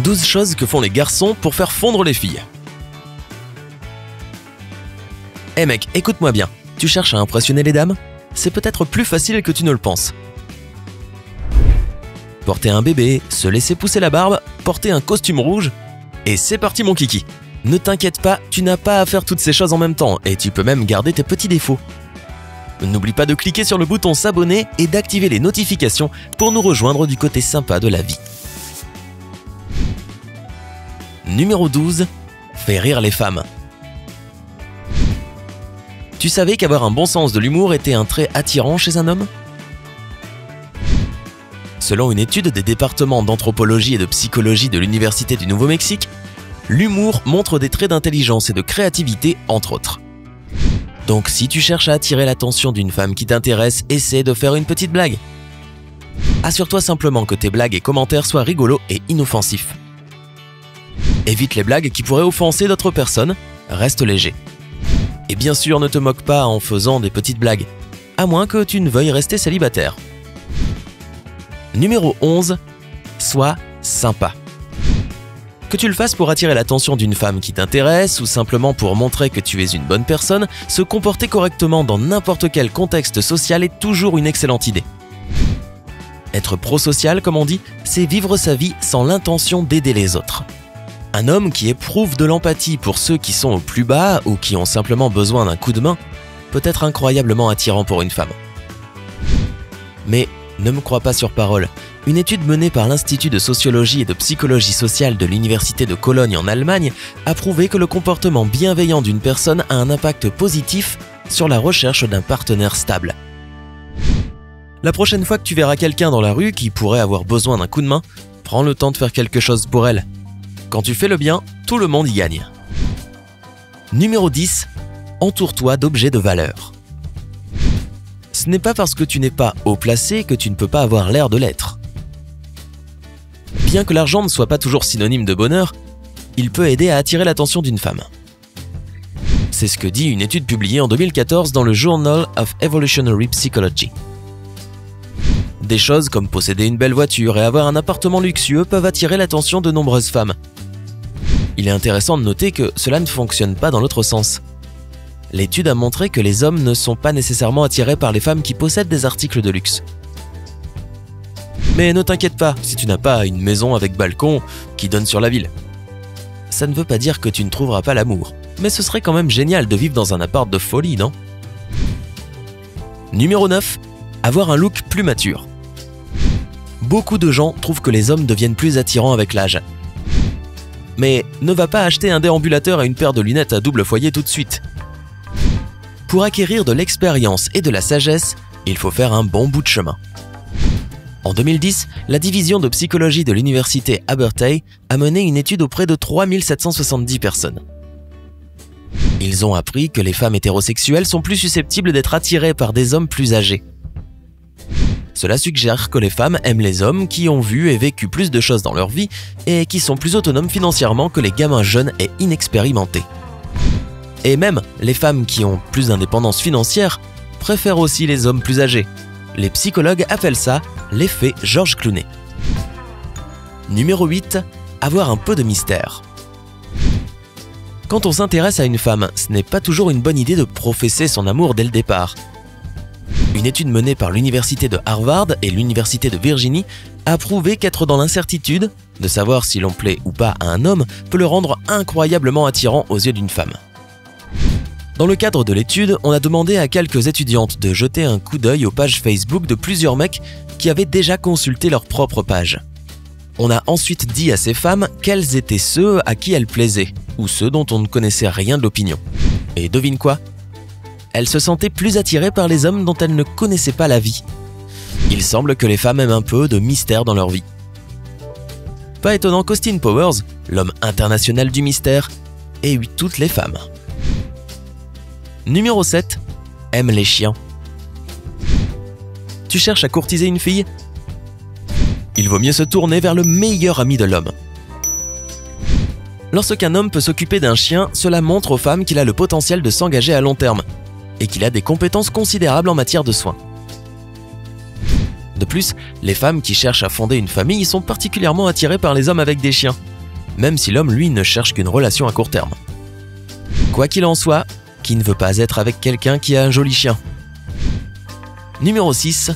12 choses que font les garçons pour faire fondre les filles. Eh mec, écoute-moi bien, tu cherches à impressionner les dames? C'est peut-être plus facile que tu ne le penses. Porter un bébé, se laisser pousser la barbe, porter un costume rouge, et c'est parti mon kiki. Ne t'inquiète pas, tu n'as pas à faire toutes ces choses en même temps, et tu peux même garder tes petits défauts. N'oublie pas de cliquer sur le bouton s'abonner et d'activer les notifications pour nous rejoindre du côté sympa de la vie. Numéro 12. Fais rire les femmes. Tu savais qu'avoir un bon sens de l'humour était un trait attirant chez un homme? Selon une étude des départements d'anthropologie et de psychologie de l'Université du Nouveau-Mexique, l'humour montre des traits d'intelligence et de créativité, entre autres. Donc si tu cherches à attirer l'attention d'une femme qui t'intéresse, essaie de faire une petite blague. Assure-toi simplement que tes blagues et commentaires soient rigolos et inoffensifs. Évite les blagues qui pourraient offenser d'autres personnes, reste léger. Et bien sûr, ne te moque pas en faisant des petites blagues, à moins que tu ne veuilles rester célibataire. Numéro 11. Sois sympa. Que tu le fasses pour attirer l'attention d'une femme qui t'intéresse ou simplement pour montrer que tu es une bonne personne, se comporter correctement dans n'importe quel contexte social est toujours une excellente idée. Être prosocial, comme on dit, c'est vivre sa vie sans l'intention d'aider les autres. Un homme qui éprouve de l'empathie pour ceux qui sont au plus bas ou qui ont simplement besoin d'un coup de main peut être incroyablement attirant pour une femme. Mais ne me crois pas sur parole. Une étude menée par l'Institut de sociologie et de psychologie sociale de l'Université de Cologne en Allemagne a prouvé que le comportement bienveillant d'une personne a un impact positif sur la recherche d'un partenaire stable. La prochaine fois que tu verras quelqu'un dans la rue qui pourrait avoir besoin d'un coup de main, prends le temps de faire quelque chose pour elle. Quand tu fais le bien, tout le monde y gagne. Numéro 10. Entoure-toi d'objets de valeur. Ce n'est pas parce que tu n'es pas haut placé que tu ne peux pas avoir l'air de l'être. Bien que l'argent ne soit pas toujours synonyme de bonheur, il peut aider à attirer l'attention d'une femme. C'est ce que dit une étude publiée en 2014 dans le Journal of Evolutionary Psychology. Des choses comme posséder une belle voiture et avoir un appartement luxueux peuvent attirer l'attention de nombreuses femmes. Il est intéressant de noter que cela ne fonctionne pas dans l'autre sens. L'étude a montré que les hommes ne sont pas nécessairement attirés par les femmes qui possèdent des articles de luxe. Mais ne t'inquiète pas si tu n'as pas une maison avec balcon qui donne sur la ville. Ça ne veut pas dire que tu ne trouveras pas l'amour, mais ce serait quand même génial de vivre dans un appart de folie, non? Numéro 9. Avoir un look plus mature. Beaucoup de gens trouvent que les hommes deviennent plus attirants avec l'âge. Mais ne va pas acheter un déambulateur et une paire de lunettes à double foyer tout de suite. Pour acquérir de l'expérience et de la sagesse, il faut faire un bon bout de chemin. En 2010, la division de psychologie de l'université Abertay a mené une étude auprès de 3770 personnes. Ils ont appris que les femmes hétérosexuelles sont plus susceptibles d'être attirées par des hommes plus âgés. Cela suggère que les femmes aiment les hommes qui ont vu et vécu plus de choses dans leur vie et qui sont plus autonomes financièrement que les gamins jeunes et inexpérimentés. Et même, les femmes qui ont plus d'indépendance financière préfèrent aussi les hommes plus âgés. Les psychologues appellent ça l'effet George Clooney. Numéro 8. Avoir un peu de mystère. Quand on s'intéresse à une femme, ce n'est pas toujours une bonne idée de professer son amour dès le départ. Une étude menée par l'université de Harvard et l'université de Virginie a prouvé qu'être dans l'incertitude, de savoir si l'on plaît ou pas à un homme, peut le rendre incroyablement attirant aux yeux d'une femme. Dans le cadre de l'étude, on a demandé à quelques étudiantes de jeter un coup d'œil aux pages Facebook de plusieurs mecs qui avaient déjà consulté leur propre page. On a ensuite dit à ces femmes quels étaient ceux à qui elles plaisaient, ou ceux dont on ne connaissait rien de l'opinion. Et devine quoi? Elles se sentaient plus attirées par les hommes dont elles ne connaissaient pas la vie. Il semble que les femmes aiment un peu de mystère dans leur vie. Pas étonnant qu'Austin Powers, l'homme international du mystère, ait eu toutes les femmes. Numéro 7. Aime les chiens. Tu cherches à courtiser une fille? Il vaut mieux se tourner vers le meilleur ami de l'homme. Lorsqu'un homme peut s'occuper d'un chien, cela montre aux femmes qu'il a le potentiel de s'engager à long terme et qu'il a des compétences considérables en matière de soins. De plus, les femmes qui cherchent à fonder une famille sont particulièrement attirées par les hommes avec des chiens, même si l'homme, lui, ne cherche qu'une relation à court terme. Quoi qu'il en soit, qui ne veut pas être avec quelqu'un qui a un joli chien? Numéro 6.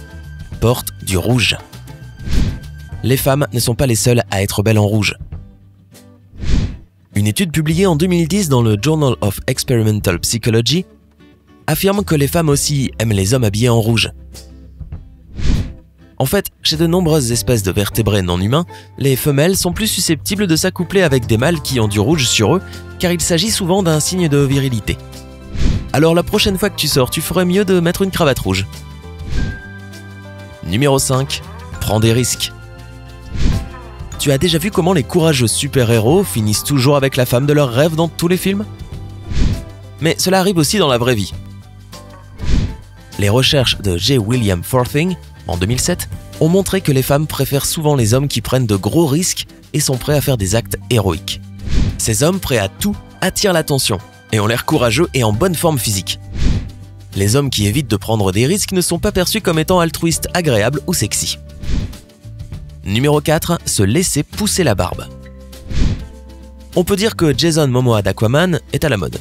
Porte du rouge. Les femmes ne sont pas les seules à être belles en rouge. Une étude publiée en 2010 dans le Journal of Experimental Psychology affirme que les femmes aussi aiment les hommes habillés en rouge. En fait, chez de nombreuses espèces de vertébrés non humains, les femelles sont plus susceptibles de s'accoupler avec des mâles qui ont du rouge sur eux, car il s'agit souvent d'un signe de virilité. Alors la prochaine fois que tu sors, tu ferais mieux de mettre une cravate rouge. Numéro 5. Prends des risques. Tu as déjà vu comment les courageux super-héros finissent toujours avec la femme de leurs rêves dans tous les films? Mais cela arrive aussi dans la vraie vie. Les recherches de J. William Forthing, en 2007, ont montré que les femmes préfèrent souvent les hommes qui prennent de gros risques et sont prêts à faire des actes héroïques. Ces hommes prêts à tout attirent l'attention et ont l'air courageux et en bonne forme physique. Les hommes qui évitent de prendre des risques ne sont pas perçus comme étant altruistes, agréables ou sexy. Numéro 4. Se laisser pousser la barbe. On peut dire que Jason Momoa d'Aquaman est à la mode.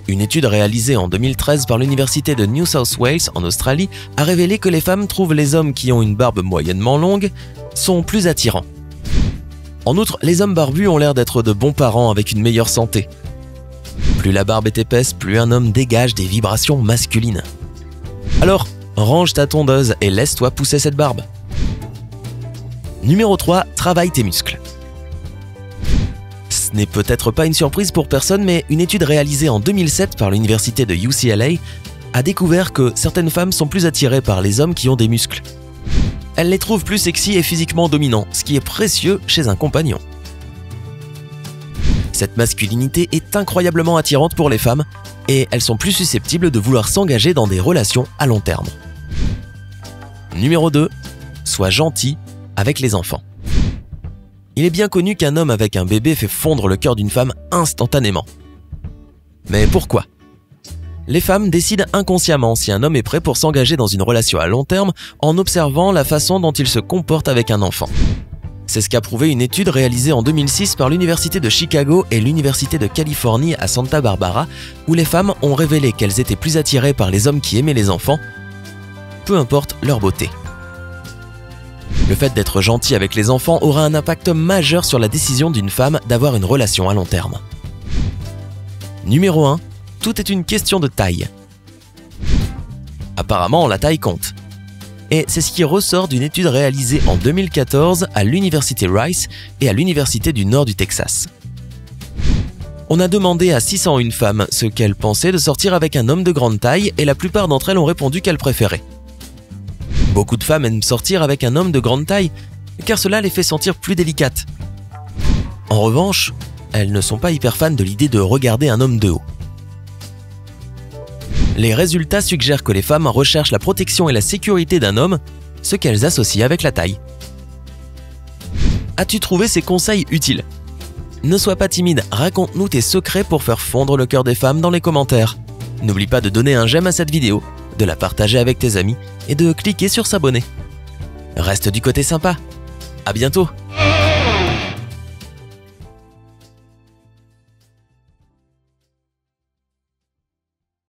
Une étude réalisée en 2013 par l'université de New South Wales en Australie a révélé que les femmes trouvent les hommes qui ont une barbe moyennement longue sont plus attirants. En outre, les hommes barbus ont l'air d'être de bons parents avec une meilleure santé. Plus la barbe est épaisse, plus un homme dégage des vibrations masculines. Alors, range ta tondeuse et laisse-toi pousser cette barbe. Numéro 3. Travaille tes muscles. Ce n'est peut-être pas une surprise pour personne, mais une étude réalisée en 2007 par l'université de UCLA a découvert que certaines femmes sont plus attirées par les hommes qui ont des muscles. Elles les trouvent plus sexy et physiquement dominants, ce qui est précieux chez un compagnon. Cette masculinité est incroyablement attirante pour les femmes et elles sont plus susceptibles de vouloir s'engager dans des relations à long terme. Numéro 2. Sois gentil avec les enfants. Il est bien connu qu'un homme avec un bébé fait fondre le cœur d'une femme instantanément. Mais pourquoi? Les femmes décident inconsciemment si un homme est prêt pour s'engager dans une relation à long terme en observant la façon dont il se comporte avec un enfant. C'est ce qu'a prouvé une étude réalisée en 2006 par l'Université de Chicago et l'Université de Californie à Santa Barbara, où les femmes ont révélé qu'elles étaient plus attirées par les hommes qui aimaient les enfants, peu importe leur beauté. Le fait d'être gentil avec les enfants aura un impact majeur sur la décision d'une femme d'avoir une relation à long terme. Numéro 1. Tout est une question de taille. Apparemment, la taille compte. Et c'est ce qui ressort d'une étude réalisée en 2014 à l'Université Rice et à l'Université du Nord du Texas. On a demandé à 601 femmes ce qu'elles pensaient de sortir avec un homme de grande taille et la plupart d'entre elles ont répondu qu'elles préféraient. Beaucoup de femmes aiment sortir avec un homme de grande taille, car cela les fait sentir plus délicates. En revanche, elles ne sont pas hyper fans de l'idée de regarder un homme de haut. Les résultats suggèrent que les femmes recherchent la protection et la sécurité d'un homme, ce qu'elles associent avec la taille. As-tu trouvé ces conseils utiles? Ne sois pas timide, raconte-nous tes secrets pour faire fondre le cœur des femmes dans les commentaires. N'oublie pas de donner un j'aime à cette vidéo, de la partager avec tes amis et de cliquer sur s'abonner. Reste du côté sympa. À bientôt!